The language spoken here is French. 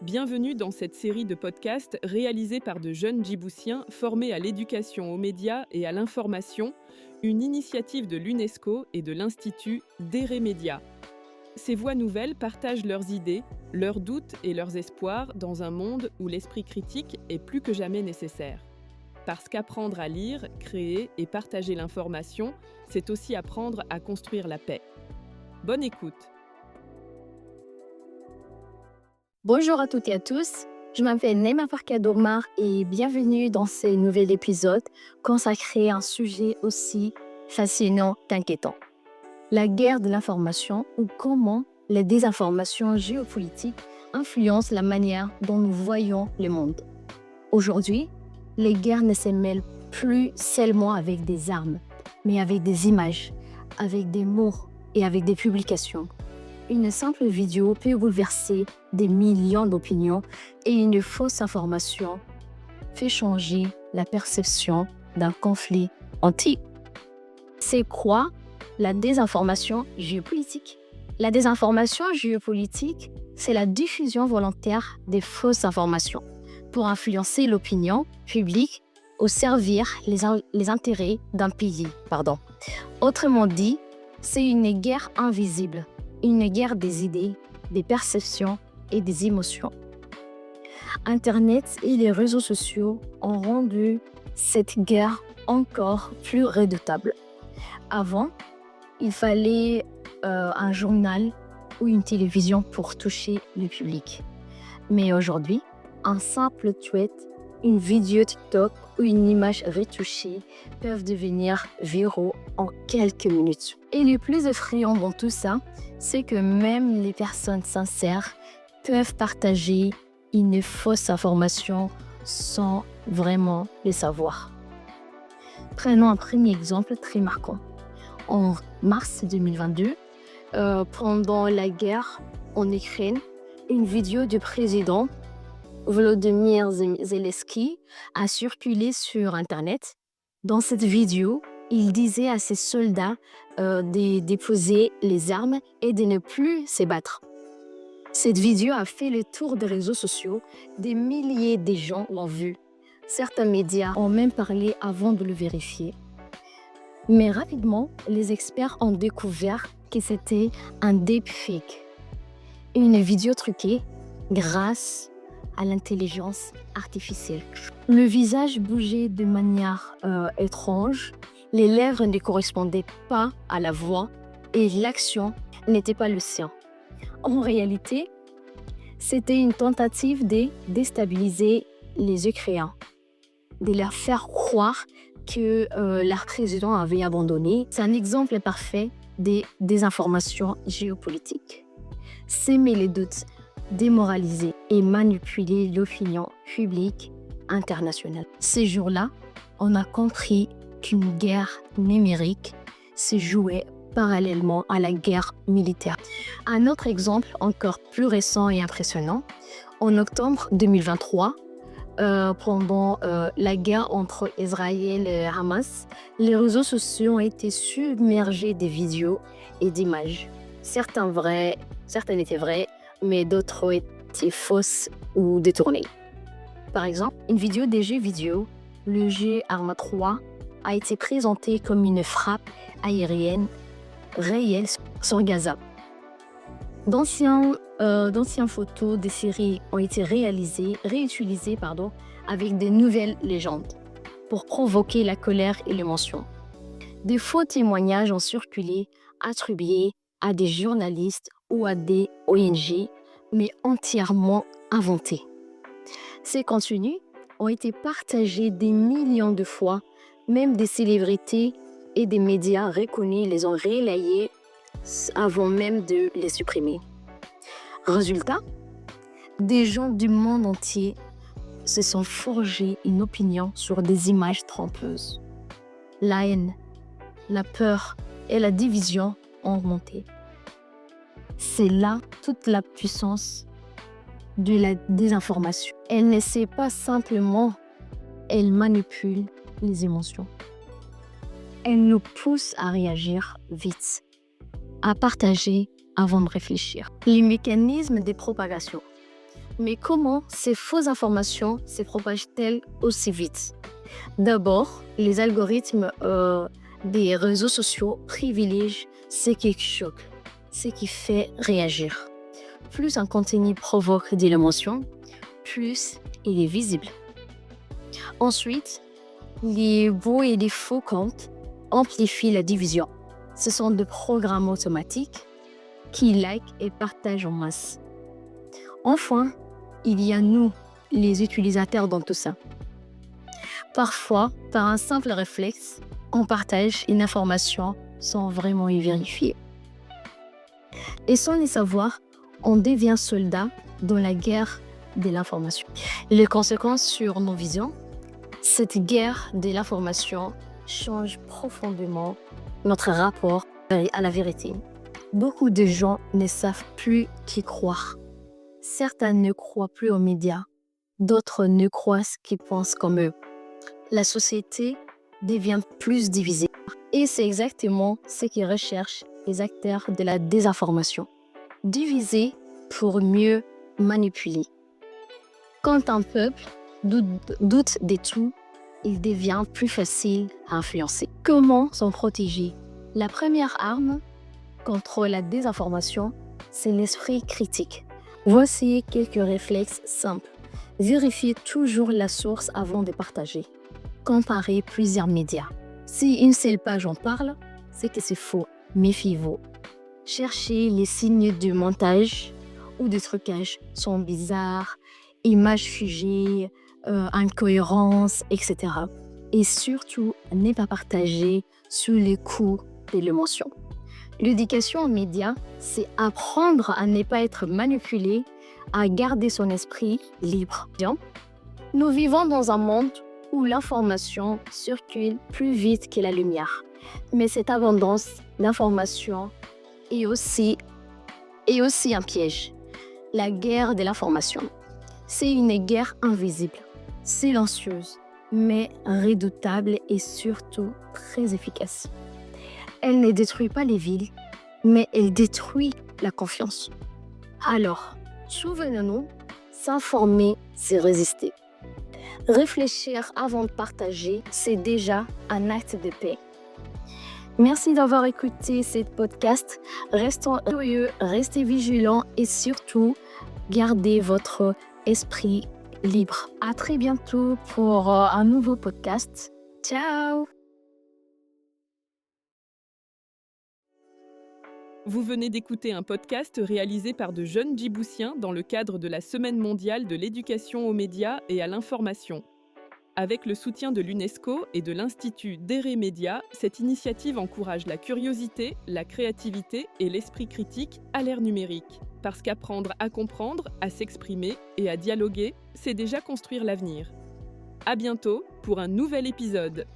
Bienvenue dans cette série de podcasts réalisés par de jeunes Djiboutiens formés à l'éducation aux médias et à l'information, une initiative de l'UNESCO et de l'Institut Dere Media. Ces voix nouvelles partagent leurs idées, leurs doutes et leurs espoirs dans un monde où l'esprit critique est plus que jamais nécessaire. Parce qu'apprendre à lire, créer et partager l'information, c'est aussi apprendre à construire la paix. Bonne écoute! Bonjour à toutes et à tous, je m'appelle Neema Farkadourmar et bienvenue dans ce nouvel épisode consacré à un sujet aussi fascinant qu'inquiétant. La guerre de l'information ou comment les désinformations géopolitiques influencent la manière dont nous voyons le monde. Aujourd'hui, les guerres ne se mêlent plus seulement avec des armes, mais avec des images, avec des mots et avec des publications. Une simple vidéo peut bouleverser des millions d'opinions et une fausse information fait changer la perception d'un conflit entier. C'est quoi la désinformation géopolitique? La désinformation géopolitique, c'est la diffusion volontaire des fausses informations pour influencer l'opinion publique ou servir les intérêts d'un pays. Autrement dit, c'est une guerre invisible. Une guerre des idées, des perceptions et des émotions. Internet et les réseaux sociaux ont rendu cette guerre encore plus redoutable. Avant, il fallait un journal ou une télévision pour toucher le public. Mais aujourd'hui, un simple tweet, une vidéo TikTok ou une image retouchée peuvent devenir viraux en quelques minutes. Et le plus effrayant dans tout ça, c'est que même les personnes sincères peuvent partager une fausse information sans vraiment le savoir. Prenons un premier exemple très marquant. En mars 2022, pendant la guerre en Ukraine, une vidéo du président Volodymyr Zelensky a circulé sur Internet. Dans cette vidéo, il disait à ses soldats de déposer les armes et de ne plus se battre. Cette vidéo a fait le tour des réseaux sociaux. Des milliers de gens l'ont vue. Certains médias ont même parlé avant de le vérifier. Mais rapidement, les experts ont découvert que c'était un deepfake, une vidéo truquée grâce à l'intelligence artificielle. Le visage bougeait de manière étrange, les lèvres ne correspondaient pas à la voix et l'action n'était pas le sien. En réalité, c'était une tentative de déstabiliser les Ukrainiens, de leur faire croire que leur président avait abandonné. C'est un exemple parfait des désinformations géopolitiques. S'aimer les doutes, démoraliser et manipuler l'opinion publique internationale. Ces jours-là, on a compris qu'une guerre numérique se jouait parallèlement à la guerre militaire. Un autre exemple encore plus récent et impressionnant, en octobre 2023, pendant la guerre entre Israël et Hamas, les réseaux sociaux ont été submergés de vidéos et d'images. Certaines étaient vraies, mais d'autres étaient fausses ou détournées. Par exemple, une vidéo des jeux vidéo, le jeu Arma 3, a été présenté comme une frappe aérienne réelle sur Gaza. D'anciennes photos des séries ont été réutilisées avec de nouvelles légendes pour provoquer la colère et l'émotion. Des faux témoignages ont circulé, attribués à des journalistes ou à des ONG, mais entièrement inventés. Ces contenus ont été partagés des millions de fois, même des célébrités et des médias reconnus les ont relayés avant même de les supprimer. Résultat, des gens du monde entier se sont forgés une opinion sur des images trompeuses. La haine, la peur et la division ont remonté. C'est là toute la puissance de la désinformation. Elle ne sait pas simplement, elle manipule les émotions. Elle nous pousse à réagir vite, à partager avant de réfléchir. Les mécanismes de propagation. Mais comment ces fausses informations se propagent-elles aussi vite? D'abord, les algorithmes des réseaux sociaux privilégient ce qui choque, ce qui fait réagir. Plus un contenu provoque de l'émotion, plus il est visible. Ensuite, les beaux et les faux comptes amplifient la division. Ce sont des programmes automatiques qui likent et partagent en masse. Enfin, il y a nous, les utilisateurs dans tout ça. Parfois, par un simple réflexe, on partage une information sans vraiment y vérifier. Et sans le savoir, on devient soldat dans la guerre de l'information. Les conséquences sur nos visions, cette guerre de l'information change profondément notre rapport à la vérité. Beaucoup de gens ne savent plus qui croire. Certains ne croient plus aux médias, d'autres ne croient ce qu'ils pensent comme eux. La société devient plus divisée. Et c'est exactement ce qu'ils recherchent les acteurs de la désinformation. Diviser pour mieux manipuler. Quand un peuple doute de tout, il devient plus facile à influencer. Comment s'en protéger? La première arme contre la désinformation, c'est l'esprit critique. Voici quelques réflexes simples. Vérifiez toujours la source avant de partager. Comparez plusieurs médias. Si une seule page en parle, c'est que c'est faux. Méfiez-vous. Cherchez les signes de montage ou de trucage. Sont bizarres, images figées, incohérences, etc. Et surtout, ne pas partager sous les coups de l'émotion. L'éducation aux médias, c'est apprendre à ne pas être manipulé, à garder son esprit libre. Nous vivons dans un monde où l'information circule plus vite que la lumière. Mais cette abondance d'informations est aussi un piège. La guerre de l'information, c'est une guerre invisible, silencieuse, mais redoutable et surtout très efficace. Elle ne détruit pas les villes, mais elle détruit la confiance. Alors, souvenons-nous, s'informer, c'est résister. Réfléchir avant de partager, c'est déjà un acte de paix. Merci d'avoir écouté ce podcast. Restons curieux, restez vigilants et surtout, gardez votre esprit libre. À très bientôt pour un nouveau podcast. Ciao! Vous venez d'écouter un podcast réalisé par de jeunes Djiboutiens dans le cadre de la Semaine mondiale de l'éducation aux médias et à l'information. Avec le soutien de l'UNESCO et de l'Institut d'Ere Média, cette initiative encourage la curiosité, la créativité et l'esprit critique à l'ère numérique. Parce qu'apprendre à comprendre, à s'exprimer et à dialoguer, c'est déjà construire l'avenir. À bientôt pour un nouvel épisode.